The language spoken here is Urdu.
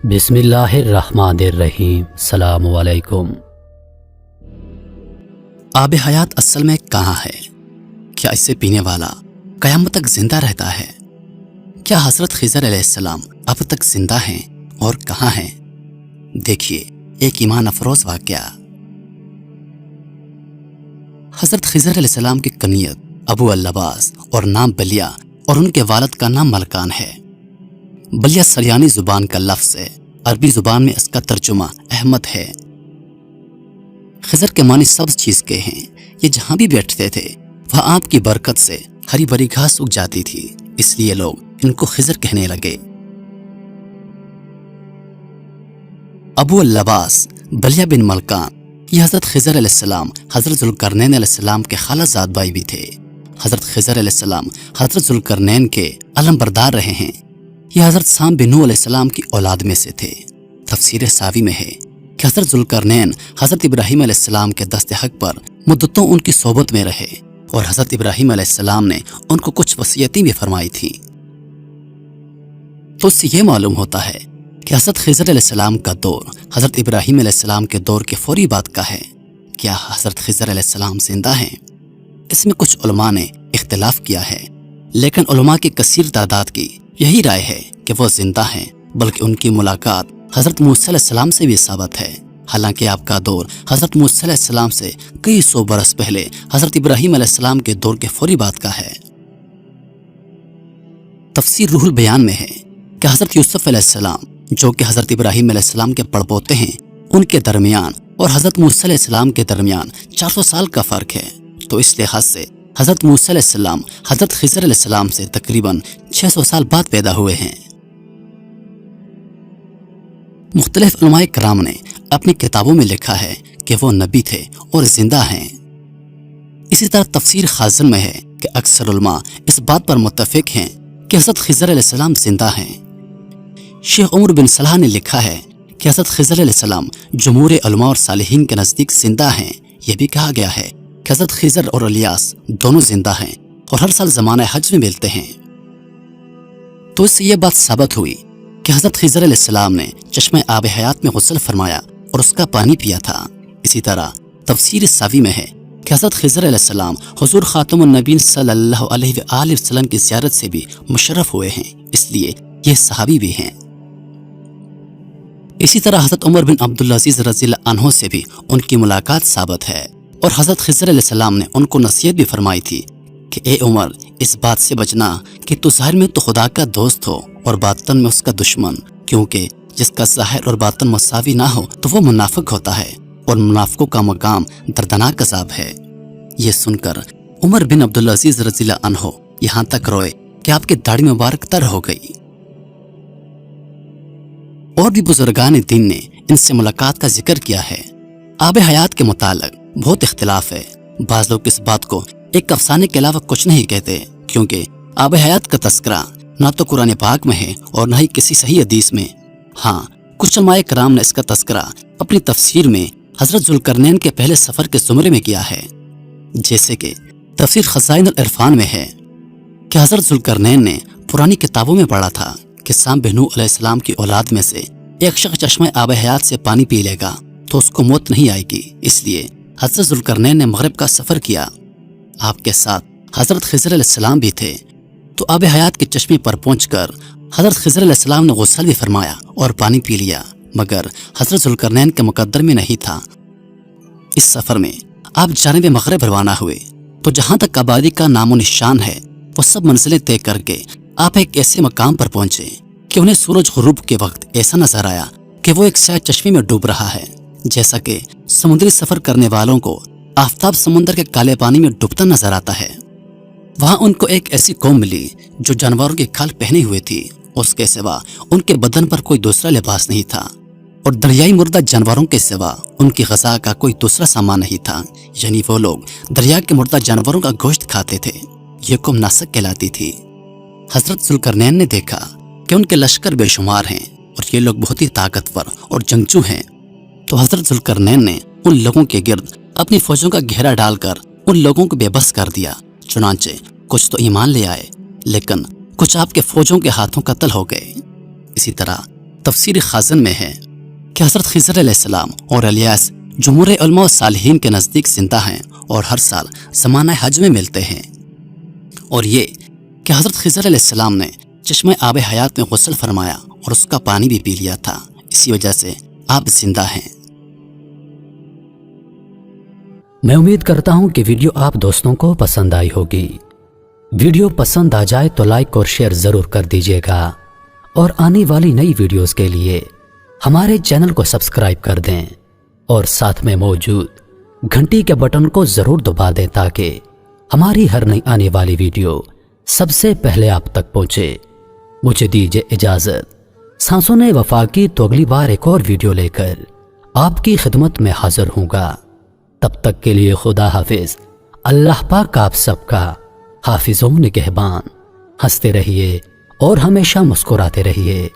بسم اللہ الرحمن الرحیم۔ السلام علیکم۔ آب حیات اصل میں کہاں ہے؟ کیا اسے پینے والا قیامت تک زندہ رہتا ہے؟ کیا حضرت خضر علیہ السلام اب تک زندہ ہیں اور کہاں ہیں؟ دیکھیے ایک ایمان افروز واقعہ۔ حضرت خضر علیہ السلام کی کنیت ابو العباس اور نام بلیہ اور ان کے والد کا نام ملکان ہے۔ بلیہ سریانی زبان کا لفظ ہے، عربی زبان میں اس کا ترجمہ احمد ہے۔ خضر کے معنی سبز چیز کے ہیں۔ یہ جہاں بھی بیٹھتے تھے وہاں آپ کی برکت سے ہری بھری گھاس اگ جاتی تھی، اس لیے لوگ ان کو خضر کہنے لگے۔ ابو العباس بلیہ بن ملکان یہ حضرت خضر علیہ السلام حضرت ذوالقرنین علیہ السلام کے خالہ زاد بھائی بھی تھے۔ حضرت خضر علیہ السلام حضرت ذوالقرنین کے علم بردار رہے ہیں۔ یہ حضرت سام بن نوح علیہ السلام کی اولاد میں سے تھے۔ تفسیر ساوی میں ہے کہ حضرت ذوالقرنین حضرت ابراہیم علیہ السلام کے دست حق پر مدتوں ان کی صحبت میں رہے اور حضرت ابراہیم علیہ السلام نے ان کو کچھ وصیتیں بھی فرمائی تھیں۔ تو اس سے یہ معلوم ہوتا ہے کہ حضرت خضر علیہ السلام کا دور حضرت ابراہیم علیہ السلام کے دور کے فوری بعد کا ہے۔ کیا حضرت خضر علیہ السلام زندہ ہیں؟ اس میں کچھ علماء نے اختلاف کیا ہے، لیکن علماء کی کثیر تعداد کی یہی رائے ہے کہ وہ زندہ ہیں، بلکہ ان کی ملاقات حضرت موسیٰ علیہ السلام سے بھی ثابت ہے۔ حالانکہ آپ کا دور حضرت موسیٰ علیہ السلام سے کئی سو برس پہلے حضرت ابراہیم علیہ السلام کے دور کے فوری بعد کا ہے۔ تفسیر روح البیان میں ہے کہ حضرت یوسف علیہ السلام جو کہ حضرت ابراہیم علیہ السلام کے پڑپوتے ہیں، ان کے درمیان اور حضرت موسیٰ علیہ السلام کے درمیان 400 سال کا فرق ہے، تو اس لحاظ سے حضرت موسیٰ علیہ السلام حضرت خضر علیہ السلام سے تقریباً 600 سال بعد پیدا ہوئے ہیں۔ مختلف علماء کرام نے اپنی کتابوں میں لکھا ہے کہ وہ نبی تھے اور زندہ ہیں۔ اسی طرح تفسیر خازن میں ہے کہ اکثر علماء اس بات پر متفق ہیں کہ حضرت خضر علیہ السلام زندہ ہیں۔ شیخ عمر بن صلاح نے لکھا ہے کہ حضرت خضر علیہ السلام جمہور علماء اور صالحین کے نزدیک زندہ ہیں۔ یہ بھی کہا گیا ہے کہ حضرت خضر اور الیاس دونوں زندہ ہیں اور ہر سال زمانہ حج میں ملتے ہیں۔ تو اس سے یہ بات ثابت ہوئی کہ حضرت خضر علیہ السلام نے چشمہ آب حیات میں غسل فرمایا اور اس کا پانی پیا تھا۔ اسی طرح تفسیر ساوی میں ہے کہ حضرت خضر علیہ السلام حضور خاتم النبیین صلی اللہ علیہ وآلہ وسلم کی زیارت سے بھی مشرف ہوئے ہیں، اس لیے یہ صحابی بھی ہیں۔ اسی طرح حضرت عمر بن عبدالعزیز رضی اللہ عنہ سے بھی ان کی ملاقات ثابت ہے، اور حضرت خضر علیہ السلام نے ان کو نصیحت بھی فرمائی تھی کہ اے عمر، اس بات سے بچنا کہ تو ظاہر میں تو خدا کا دوست ہو اور باطن میں اس کا دشمن، کیونکہ جس کا ظاہر اور باطن مساوی نہ ہو تو وہ منافق ہوتا ہے، اور منافقوں کا مقام دردناک عذاب ہے۔ یہ سن کر عمر بن عبدالعزیز رضی اللہ عنہ یہاں تک روئے کہ آپ کی داڑھی مبارک تر ہو گئی۔ اور بھی بزرگان دین نے ان سے ملاقات کا ذکر کیا ہے۔ آب حیات کے متعلق بہت اختلاف ہے۔ بعض لوگ اس بات کو ایک افسانے کے علاوہ کچھ نہیں کہتے، کیونکہ آب حیات کا تذکرہ نہ تو قرآن پاک میں ہے اور نہ ہی کسی صحیح حدیث میں۔ ہاں، کچھ علماء کرام نے اس کا تذکرہ اپنی تفسیر میں حضرت ذوالقرنین کے پہلے سفر کے زمرے میں کیا ہے، جیسے کہ تفسیر خزائن العرفان میں ہے کہ حضرت ذوالقرنین نے پرانی کتابوں میں پڑھا تھا کہ سام بن نوح علیہ السلام کی اولاد میں سے ایک شخص چشمہ آب حیات سے پانی پی لے گا تو اس کو موت نہیں آئے گی، اس لیے حضرت ذوالقرنین نے مغرب کا سفر کیا۔ آپ کے ساتھ حضرت خضر علیہ السلام بھی تھے، تو آب حیات کے چشمے پر پہنچ کر حضرت خضر علیہ السلام نے غسل بھی فرمایا اور پانی پی لیا، مگر حضرت ذوالقرنین کے مقدر میں نہیں تھا۔ اس سفر میں آپ جانب مغرب روانہ ہوئے تو جہاں تک آبادی کا نام و نشان ہے وہ سب منزلیں طے کر کے آپ ایک ایسے مقام پر پہنچے کہ انہیں سورج غروب کے وقت ایسا نظر آیا کہ وہ ایک سیاہ چشمے میں ڈوب رہا ہے، جیسا کہ سمندری سفر کرنے والوں کو آفتاب سمندر کے کالے پانی میں ڈوبتا نظر آتا ہے۔ وہاں ان کو ایک ایسی قوم ملی جو جانوروں کی کھال پہنے ہوئے تھی، اس کے سوا ان کے بدن پر کوئی دوسرا لباس نہیں تھا، اور دریائی مردہ جانوروں کے سوا ان کی غذا کا کوئی دوسرا سامان نہیں تھا، یعنی وہ لوگ دریا کے مردہ جانوروں کا گوشت کھاتے تھے۔ یہ قوم ناسک کہلاتی تھی۔ حضرت ذوالقرنین نے دیکھا کہ ان کے لشکر بے شمار ہیں اور یہ لوگ بہت ہی طاقتور اور جنگجو ہیں، تو حضرت ذوالقرنین نے ان لوگوں کے گرد اپنی فوجوں کا گھیرا ڈال کر ان لوگوں کو بے بس کر دیا۔ چنانچہ کچھ تو ایمان لے آئے، لیکن کچھ آپ کے فوجوں کے ہاتھوں قتل ہو گئے۔ اسی طرح تفسیر خازن میں ہے کہ حضرت خضر علیہ السلام اور الیاس جمہور علماء و صالحین کے نزدیک زندہ ہیں اور ہر سال زمانہ حج میں ملتے ہیں، اور یہ کہ حضرت خضر علیہ السلام نے چشمہ آب حیات میں غسل فرمایا اور اس کا پانی بھی پی لیا تھا، اسی وجہ سے آپ زندہ ہیں۔ میں امید کرتا ہوں کہ ویڈیو آپ دوستوں کو پسند آئی ہوگی۔ ویڈیو پسند آ جائے تو لائک اور شیئر ضرور کر دیجیے گا، اور آنے والی نئی ویڈیوز کے لیے ہمارے چینل کو سبسکرائب کر دیں اور ساتھ میں موجود گھنٹی کے بٹن کو ضرور دبا دیں تاکہ ہماری ہر نئی آنے والی ویڈیو سب سے پہلے آپ تک پہنچے۔ مجھے دیجیے اجازت، سانسوں نے وفا کی تو اگلی بار ایک اور ویڈیو لے کر آپ کی خدمت میں حاضر ہوں گا۔ تب تک کے لیے خدا حافظ۔ اللہ پاک آپ سب کا حافظ و نگہبان۔ ہنستے رہیے اور ہمیشہ مسکراتے رہیے۔